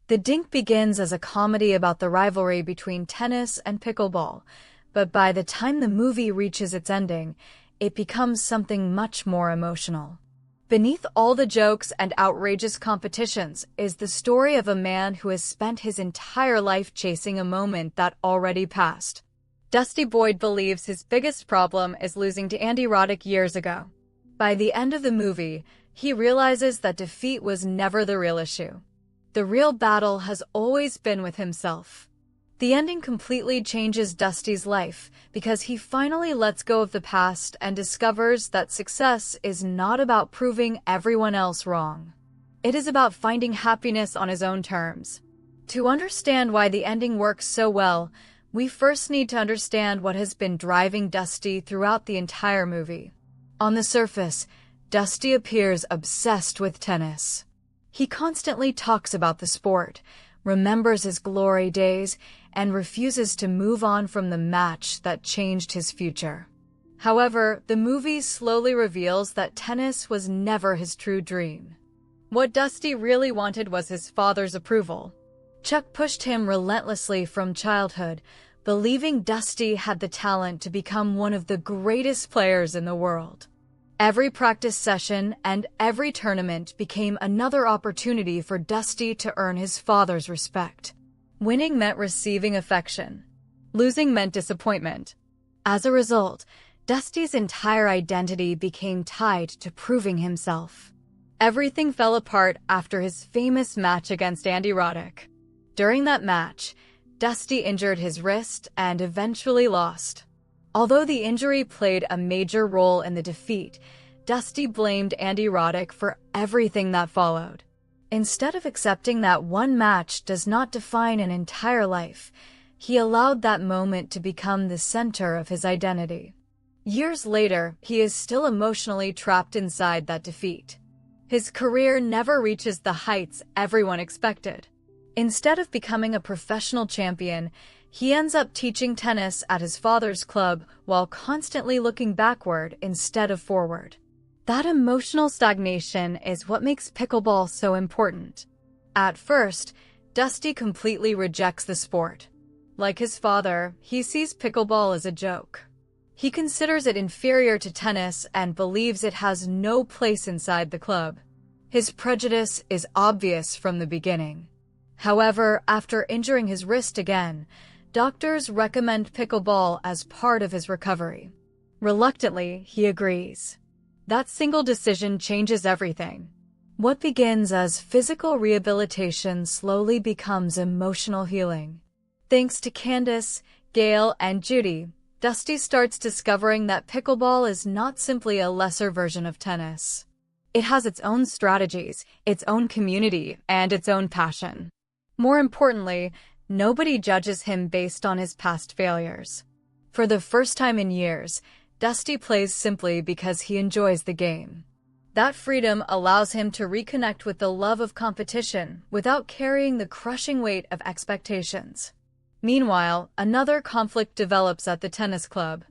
The Dink begins as a comedy about the rivalry between tennis and pickleball, but by the time the movie reaches its ending, it becomes something much more emotional. Beneath all the jokes and outrageous competitions is the story of a man who has spent his entire life chasing a moment that already passed. Dusty Boyd believes his biggest problem is losing to Andy Roddick years ago. By the end of the movie, he realizes that defeat was never the real issue. The real battle has always been with himself. The ending completely changes Dusty's life because he finally lets go of the past and discovers that success is not about proving everyone else wrong. It is about finding happiness on his own terms. To understand why the ending works so well, we first need to understand what has been driving Dusty throughout the entire movie. On the surface, Dusty appears obsessed with tennis. He constantly talks about the sport, remembers his glory days, and refuses to move on from the match that changed his future. However, the movie slowly reveals that tennis was never his true dream. What Dusty really wanted was his father's approval. Chuck pushed him relentlessly from childhood, believing Dusty had the talent to become one of the greatest players in the world. Every practice session and every tournament became another opportunity for Dusty to earn his father's respect. Winning meant receiving affection. Losing meant disappointment. As a result, Dusty's entire identity became tied to proving himself. Everything fell apart after his famous match against Andy Roddick. During that match, Dusty injured his wrist and eventually lost. Although the injury played a major role in the defeat, Dusty blamed Andy Roddick for everything that followed. Instead of accepting that one match does not define an entire life, he allowed that moment to become the center of his identity. Years later, he is still emotionally trapped inside that defeat. His career never reaches the heights everyone expected. Instead of becoming a professional champion, he ends up teaching tennis at his father's club while constantly looking backward instead of forward. That emotional stagnation is what makes pickleball so important. At first, Dusty completely rejects the sport. Like his father, he sees pickleball as a joke. He considers it inferior to tennis and believes it has no place inside the club. His prejudice is obvious from the beginning. However, after injuring his wrist again, doctors recommend pickleball as part of his recovery. Reluctantly, he agrees. That single decision changes everything. What begins as physical rehabilitation slowly becomes emotional healing. Thanks to Candace, Gail, and Judy, Dusty starts discovering that pickleball is not simply a lesser version of tennis. It has its own strategies, its own community, and its own passion. More importantly, nobody judges him based on his past failures. For the first time in years, Dusty plays simply because he enjoys the game. That freedom allows him to reconnect with the love of competition without carrying the crushing weight of expectations. Meanwhile, another conflict develops at the tennis club.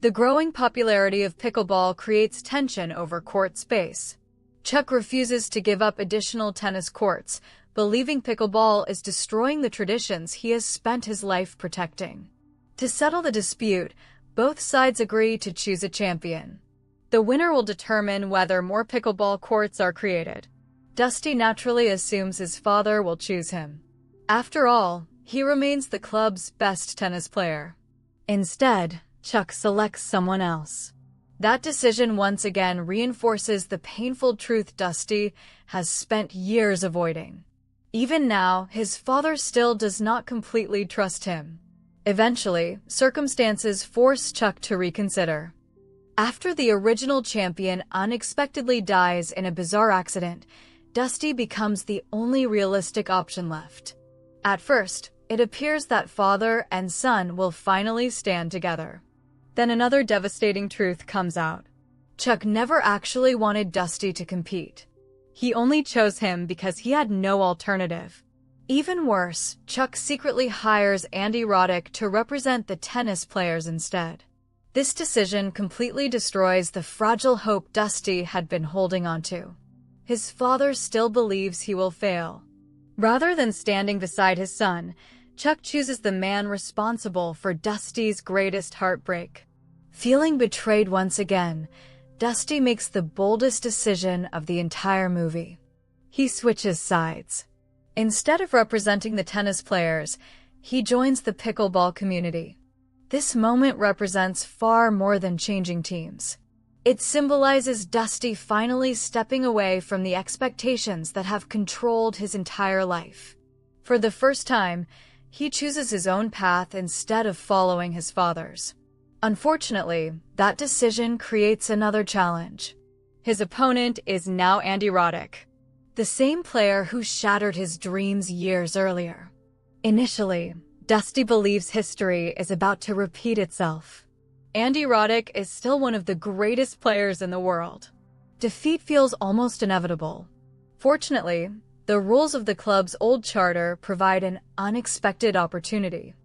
The growing popularity of pickleball creates tension over court space. Chuck refuses to give up additional tennis courts, believing pickleball is destroying the traditions he has spent his life protecting. To settle the dispute, both sides agree to choose a champion. The winner will determine whether more pickleball courts are created. Dusty naturally assumes his father will choose him. After all, he remains the club's best tennis player. Instead, Chuck selects someone else. That decision once again reinforces the painful truth Dusty has spent years avoiding. Even now, his father still does not completely trust him. Eventually, circumstances force Chuck to reconsider. After the original champion unexpectedly dies in a bizarre accident, Dusty becomes the only realistic option left. At first, it appears that father and son will finally stand together. Then another devastating truth comes out. Chuck never actually wanted Dusty to compete. He only chose him because he had no alternative. Even worse, Chuck secretly hires Andy Roddick to represent the tennis players instead. This decision completely destroys the fragile hope Dusty had been holding onto. His father still believes he will fail. Rather than standing beside his son, Chuck chooses the man responsible for Dusty's greatest heartbreak. Feeling betrayed once again, Dusty makes the boldest decision of the entire movie. He switches sides. Instead of representing the tennis players, he joins the pickleball community. This moment represents far more than changing teams. It symbolizes Dusty finally stepping away from the expectations that have controlled his entire life. For the first time, he chooses his own path instead of following his father's. Unfortunately, that decision creates another challenge. His opponent is now Andy Roddick, the same player who shattered his dreams years earlier. Initially, Dusty believes history is about to repeat itself. Andy Roddick is still one of the greatest players in the world. Defeat feels almost inevitable. Fortunately, the rules of the club's old charter provide an unexpected opportunity.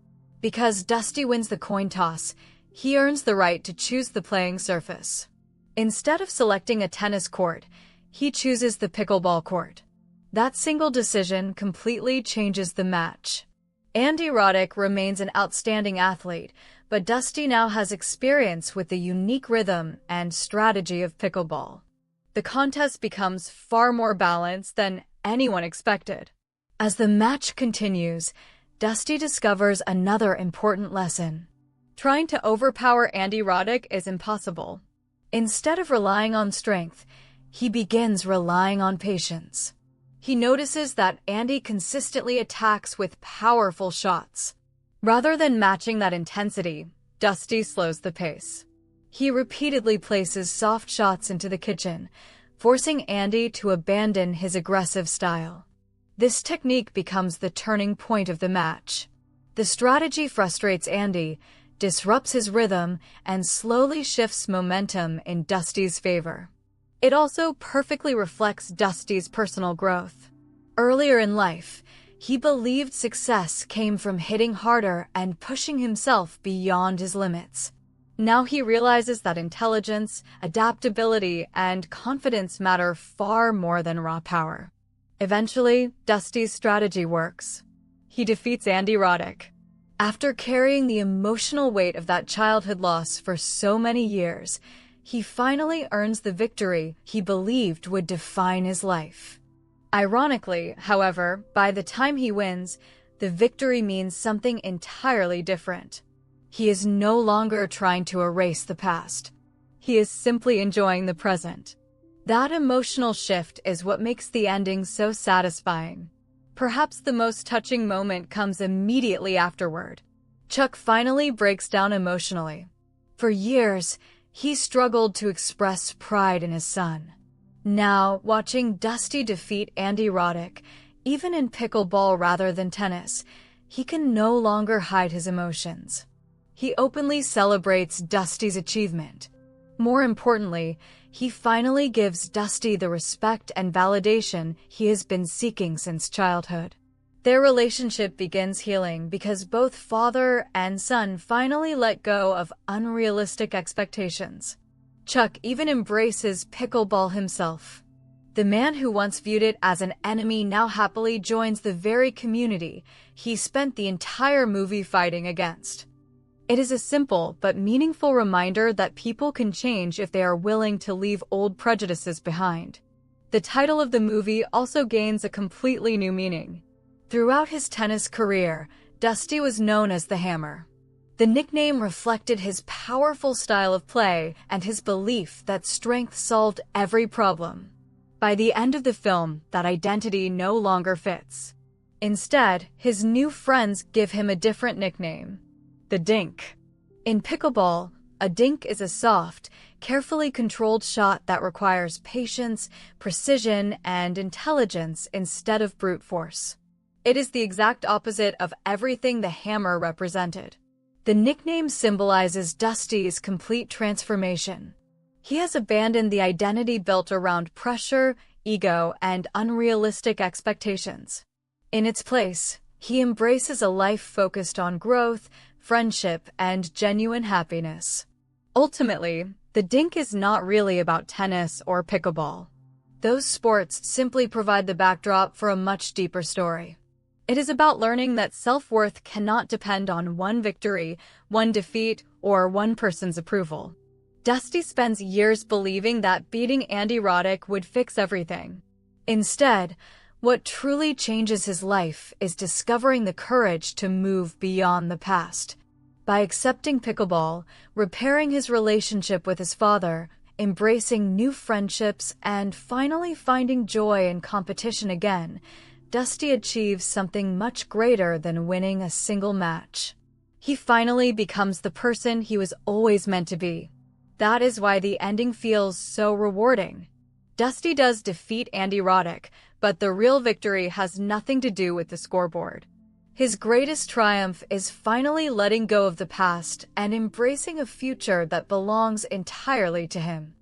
Because Dusty wins the coin toss, he earns the right to choose the playing surface. Instead of selecting a tennis court, he chooses the pickleball court. That single decision completely changes the match. Andy Roddick remains an outstanding athlete, but Dusty now has experience with the unique rhythm and strategy of pickleball. The contest becomes far more balanced than anyone expected. As the match continues, Dusty discovers another important lesson. Trying to overpower Andy Roddick is impossible. Instead of relying on strength, he begins relying on patience. He notices that Andy consistently attacks with powerful shots. Rather than matching that intensity, Dusty slows the pace. He repeatedly places soft shots into the kitchen, forcing Andy to abandon his aggressive style. This technique becomes the turning point of the match. The strategy frustrates Andy, disrupts his rhythm, and slowly shifts momentum in Dusty's favor. It also perfectly reflects Dusty's personal growth. Earlier in life, he believed success came from hitting harder and pushing himself beyond his limits. Now he realizes that intelligence, adaptability, and confidence matter far more than raw power. Eventually, Dusty's strategy works. He defeats Andy Roddick. After carrying the emotional weight of that childhood loss for so many years, he finally earns the victory he believed would define his life. Ironically, however, by the time he wins, the victory means something entirely different. He is no longer trying to erase the past. He is simply enjoying the present. That emotional shift is what makes the ending so satisfying. Perhaps the most touching moment comes immediately afterward. Chuck finally breaks down emotionally. For years, he struggled to express pride in his son. Now, watching Dusty defeat Andy Roddick, even in pickleball rather than tennis, he can no longer hide his emotions. He openly celebrates Dusty's achievement. More importantly, he finally gives Dusty the respect and validation he has been seeking since childhood. Their relationship begins healing because both father and son finally let go of unrealistic expectations. Chuck even embraces pickleball himself. The man who once viewed it as an enemy now happily joins the very community he spent the entire movie fighting against. It is a simple but meaningful reminder that people can change if they are willing to leave old prejudices behind. The title of the movie also gains a completely new meaning. Throughout his tennis career, Dusty was known as the Hammer. The nickname reflected his powerful style of play and his belief that strength solved every problem. By the end of the film, that identity no longer fits. Instead, his new friends give him a different nickname: the Dink. In pickleball, a dink is a soft, carefully controlled shot that requires patience, precision, and intelligence instead of brute force. It is the exact opposite of everything the Hammer represented. The nickname symbolizes Dusty's complete transformation. He has abandoned the identity built around pressure, ego, and unrealistic expectations. In its place, he embraces a life focused on growth, friendship, and genuine happiness. Ultimately, the Dink is not really about tennis or pickleball. those sports simply provide the backdrop for a much deeper story. It is about learning that self-worth cannot depend on one victory, one defeat, or one person's approval. Dusty spends years believing that beating Andy Roddick would fix everything. Instead, what truly changes his life is discovering the courage to move beyond the past. By accepting pickleball, repairing his relationship with his father, embracing new friendships, and finally finding joy in competition again, Dusty achieves something much greater than winning a single match. He finally becomes the person he was always meant to be. That is why the ending feels so rewarding. Dusty does defeat Andy Roddick, but the real victory has nothing to do with the scoreboard. His greatest triumph is finally letting go of the past and embracing a future that belongs entirely to him.